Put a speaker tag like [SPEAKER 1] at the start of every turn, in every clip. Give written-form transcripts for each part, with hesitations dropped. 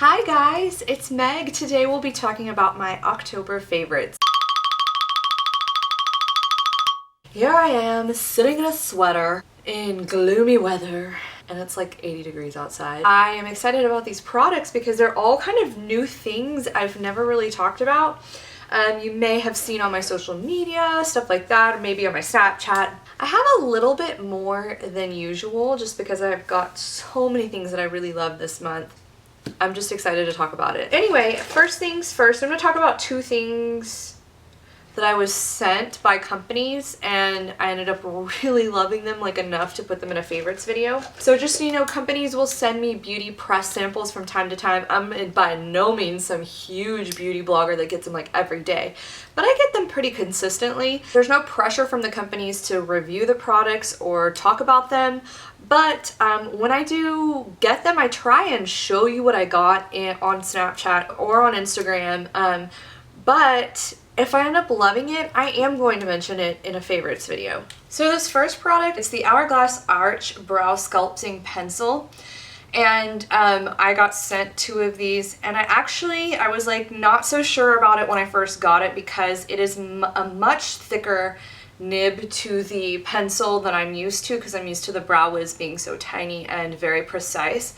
[SPEAKER 1] Hi guys, it's Meg. Today we'll be talking about my October favorites. Here I am sitting in a sweater in gloomy weather and it's like 80 degrees outside. I am excited about these products because they're all kind of new things I've never really talked about. You may have seen on my social media, stuff like that, or maybe on my Snapchat. I have a little bit more than usual just because I've got so many things that I really love this month. I'm just excited to talk about it. Anyway, first things first, I'm going to talk about two things that I was sent by companies and I ended up really loving them, like enough to put them in a favorites video. So just so you know, companies will send me beauty press samples from time to time. I'm by no means some huge beauty blogger that gets them like every day, but I get them pretty consistently. There's no pressure from the companies to review the products or talk about them, but when I do get them, I try and show you what I got on Snapchat or on Instagram, but if I end up loving it, I am going to mention it in a favorites video. So this first product is the Hourglass Arch Brow Sculpting Pencil. And I got sent two of these and I was like not so sure about it when I first got it because it is a much thicker nib to the pencil than I'm used to, because I'm used to the Brow Wiz being so tiny and very precise.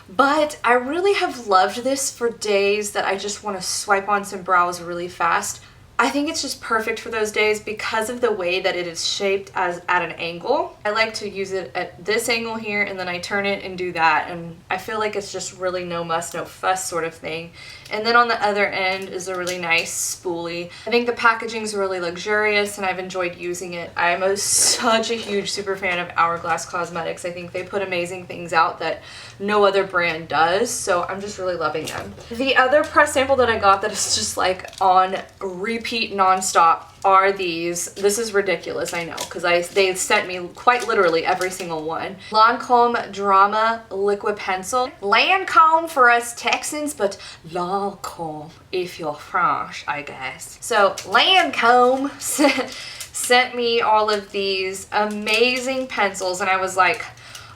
[SPEAKER 1] But I really have loved this for days that I just want to swipe on some brows really fast. I think it's just perfect for those days because of the way that it is shaped as at an angle. I like to use it at this angle here and then I turn it and do that, and I feel like it's just really no muss, no fuss sort of thing. And then on the other end is a really nice spoolie. I think the packaging is really luxurious and I've enjoyed using it. I'm such a huge super fan of Hourglass Cosmetics. I think they put amazing things out that no other brand does, so I'm just really loving them. The other press sample that I got that is just like on repeat nonstop are these. This is ridiculous, I know, because they sent me quite literally every single one. LANCOME Drama Liquid Pencil. LANCOME for us Texans, but LANCOME if you're French, I guess. So LANCOME sent me all of these amazing pencils and I was like,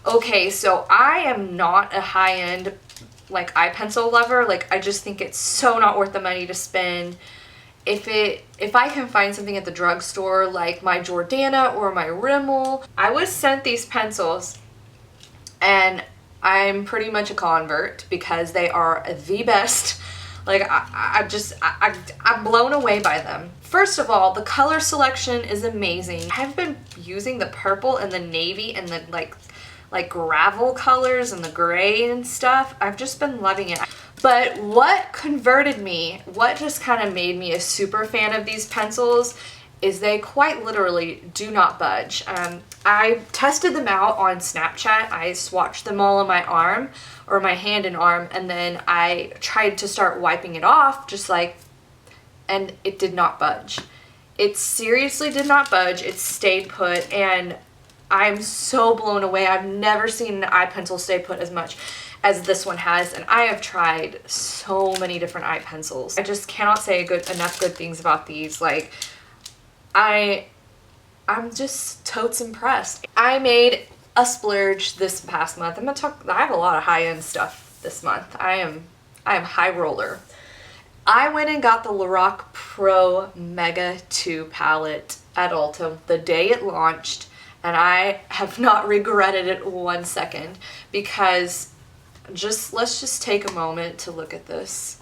[SPEAKER 1] okay, so I am not a high-end like eye pencil lover. Like, I just think it's so not worth the money to spend. If I can find something at the drugstore like my Jordana or my Rimmel. I was sent these pencils and I'm pretty much a convert because they are the best. Like, I'm blown away by them. First of all, the color selection is amazing. I've been using the purple and the navy and the like gravel colors and the gray and stuff. I've just been loving it. But what converted me, what just kind of made me a super fan of these pencils is they quite literally do not budge. I tested them out on Snapchat. I swatched them all on my arm or my hand and arm, and then I tried to start wiping it off and it did not budge. It seriously did not budge. It stayed put and I'm so blown away. I've never seen an eye pencil stay put as much as this one has, and I have tried so many different eye pencils. I just cannot say enough good things about these. Like, I'm just totes impressed. I made a splurge this past month. I have a lot of high-end stuff this month. I am high roller. I went and got the LORAC Pro Mega 2 palette at Ulta the day it launched, and I have not regretted it 1 second because let's just take a moment to look at this.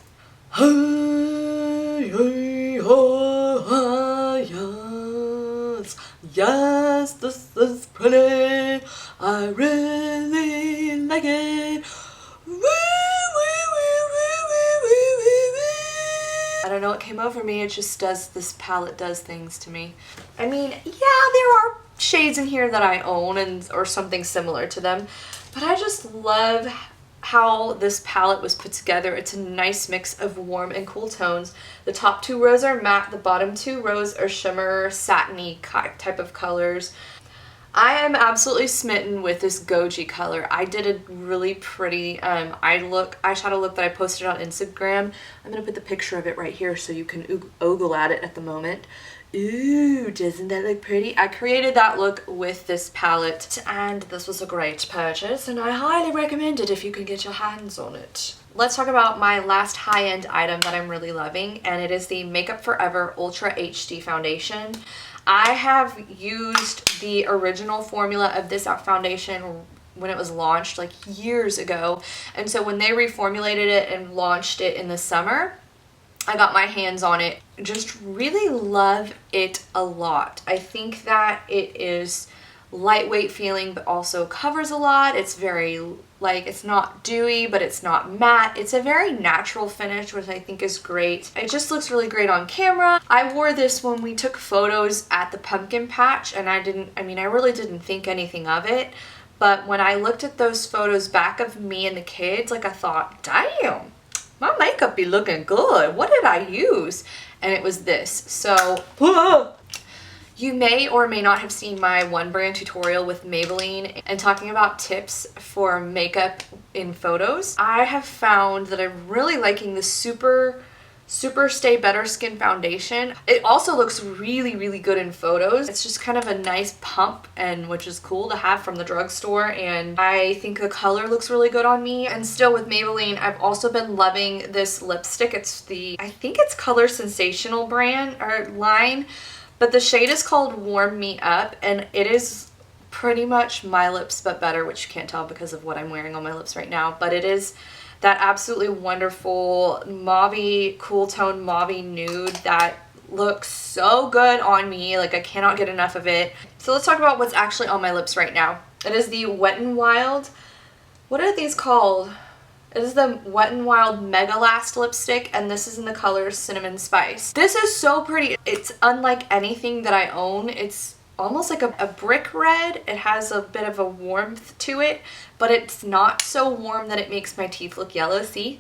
[SPEAKER 1] Yes, this is pretty. I really like it. I don't know what came over me. It just this palette does things to me. I mean, yeah, there are shades in here that I own or something similar to them, but I just love how this palette was put together. It's a nice mix of warm and cool tones. The top two rows are matte, the bottom two rows are shimmer, satiny type of colors. I am absolutely smitten with this goji color. I did a really pretty eyeshadow look that I posted on Instagram. I'm gonna put the picture of it right here so you can ogle at it at the moment. Ooh, doesn't that look pretty? I created that look with this palette, and this was a great purchase, and I highly recommend it if you can get your hands on it. Let's talk about my last high-end item that I'm really loving, and it is the Makeup Forever Ultra HD Foundation. I have used the original formula of this foundation when it was launched like years ago, and so when they reformulated it and launched it in the summer, I got my hands on it. Just really love it a lot. I think that it is lightweight feeling but also covers a lot. It's very, like, it's not dewy but it's not matte. It's a very natural finish, which I think is great. It just looks really great on camera. I wore this when we took photos at the pumpkin patch, and I really didn't think anything of it, but when I looked at those photos back of me and the kids, like, I thought, damn, my makeup be looking good. What did I use? And it was this. So, you may or may not have seen my one brand tutorial with Maybelline and talking about tips for makeup in photos. I have found that I'm really liking the Superstay Better Skin Foundation. It also looks really, really good in photos. It's just kind of a nice pump, and which is cool to have from the drugstore, and I think the color looks really good on me. And still with Maybelline, I've also been loving this lipstick. It's I think it's Color Sensational brand or line, but the shade is called Warm Me Up, and it is pretty much my lips but better, which you can't tell because of what I'm wearing on my lips right now, but it is that absolutely wonderful mauve, cool tone mauve nude that looks so good on me. Like, I cannot get enough of it. So let's talk about what's actually on my lips right now. It is the Wet n Wild. What are these called? It is the Wet n Wild MEGALAST lipstick, and this is in the color Cinnamon Spice. This is so pretty. It's unlike anything that I own. It's almost like a brick red. It has a bit of a warmth to it, but it's not so warm that it makes my teeth look yellow. See?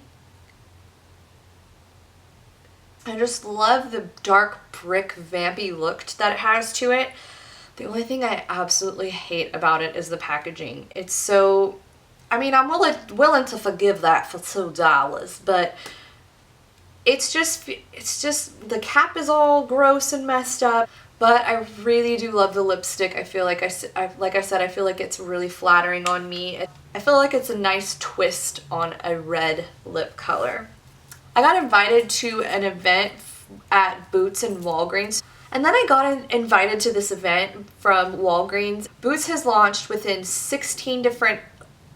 [SPEAKER 1] I just love the dark brick vampy look that it has to it. The only thing I absolutely hate about it is the packaging. It's so, I mean, I'm willing to forgive that for $2, but it's just the cap is all gross and messed up. But I really do love the lipstick. I feel like like I said, I feel like it's really flattering on me. I feel like it's a nice twist on a red lip color. I got invited to an event at Boots and Walgreens, and then I got invited to this event from Walgreens. Boots has launched within 16 different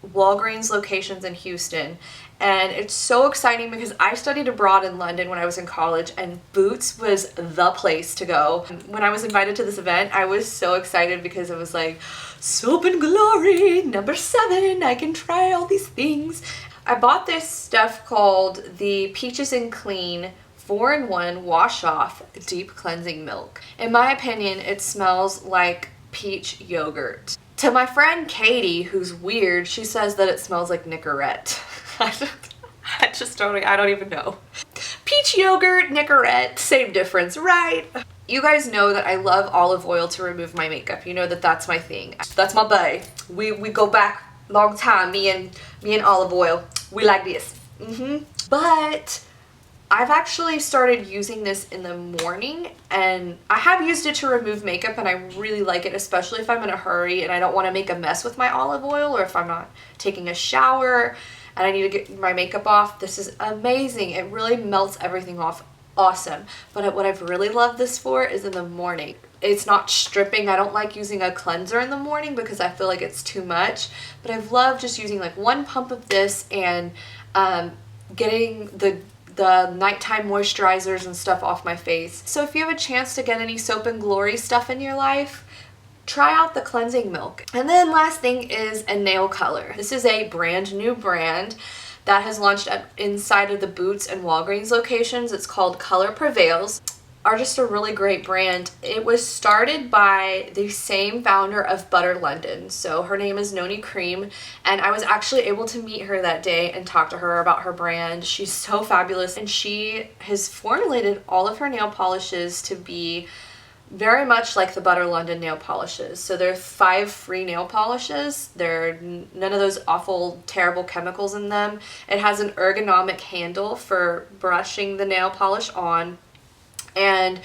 [SPEAKER 1] Walgreens locations in Houston, and it's so exciting because I studied abroad in London when I was in college, and Boots was the place to go. When I was invited to this event, I was so excited because it was like, Soap and Glory, #7, I can try all these things. I bought this stuff called the Peaches and Clean 4-in-1 Wash Off Deep Cleansing Milk. In my opinion, it smells like peach yogurt. To my friend Katie, who's weird, she says that it smells like Nicorette. I don't even know. Peach yogurt, Nicorette, same difference, right? You guys know that I love olive oil to remove my makeup. You know that that's my thing. That's my bae. We go back long time, me and olive oil. We like this. But I've actually started using this in the morning, and I have used it to remove makeup, and I really like it, especially if I'm in a hurry and I don't want to make a mess with my olive oil, or if I'm not taking a shower and I need to get my makeup off. This is amazing. It really melts everything off. Awesome. But what I've really loved this for is in the morning. It's not stripping. I don't like using a cleanser in the morning because I feel like it's too much, but I've loved just using like one pump of this and getting the nighttime moisturizers and stuff off my face. So if you have a chance to get any Soap and Glory stuff in your life, try out the cleansing milk. And then last thing is a nail color. This is a brand new brand that has launched inside of the Boots and Walgreens locations. It's called Color Prevails. Are just a really great brand. It was started by the same founder of Butter London. So her name is Noni Cream, and I was actually able to meet her that day and talk to her about her brand. She's so fabulous, and she has formulated all of her nail polishes to be very much like the Butter London nail polishes. So there are 5 free nail polishes. There are none of those awful, terrible chemicals in them. It has an ergonomic handle for brushing the nail polish on. And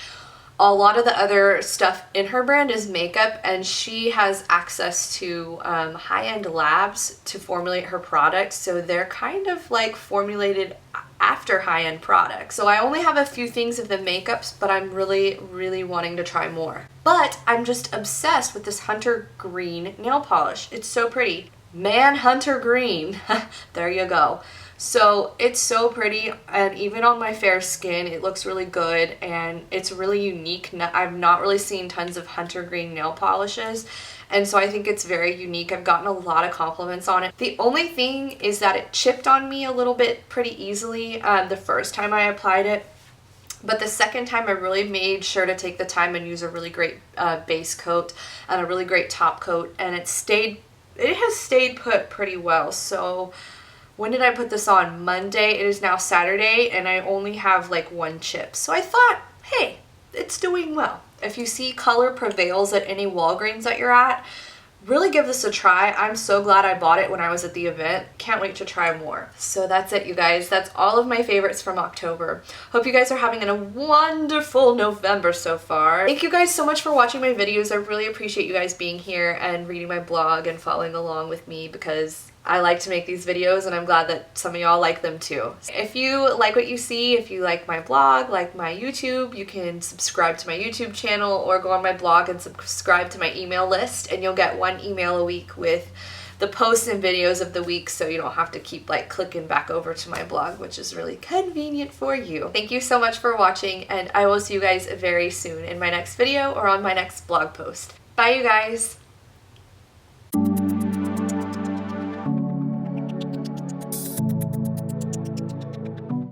[SPEAKER 1] A lot of the other stuff in her brand is makeup, and she has access to high-end labs to formulate her products, so they're kind of like formulated after high-end products. So I only have a few things of the makeups, but I'm really wanting to try more. But I'm just obsessed with this hunter green nail polish. It's so pretty. Man, hunter green. There you go. So it's so pretty, and even on my fair skin it looks really good, and it's really unique. I've not really seen tons of hunter green nail polishes, and so I think it's very unique. I've gotten a lot of compliments on it. The only thing is that it chipped on me a little bit pretty easily the first time I applied it. But the second time I really made sure to take the time and use a really great base coat and a really great top coat, and it has stayed put pretty well. So when did I put this on? Monday. It is now Saturday, and I only have like one chip. So I thought, hey, it's doing well. If you see color prevails at any Walgreens that you're at, really give this a try. I'm so glad I bought it when I was at the event. Can't wait to try more. So that's it, you guys. That's all of my favorites from October. Hope you guys are having a wonderful November so far. Thank you guys so much for watching my videos. I really appreciate you guys being here and reading my blog and following along with me, because I like to make these videos, and I'm glad that some of y'all like them too. If you like what you see, if you like my blog, like my YouTube, you can subscribe to my YouTube channel or go on my blog and subscribe to my email list, and you'll get one email a week with the posts and videos of the week, so you don't have to keep like clicking back over to my blog, which is really convenient for you. Thank you so much for watching, and I will see you guys very soon in my next video or on my next blog post. Bye, you guys!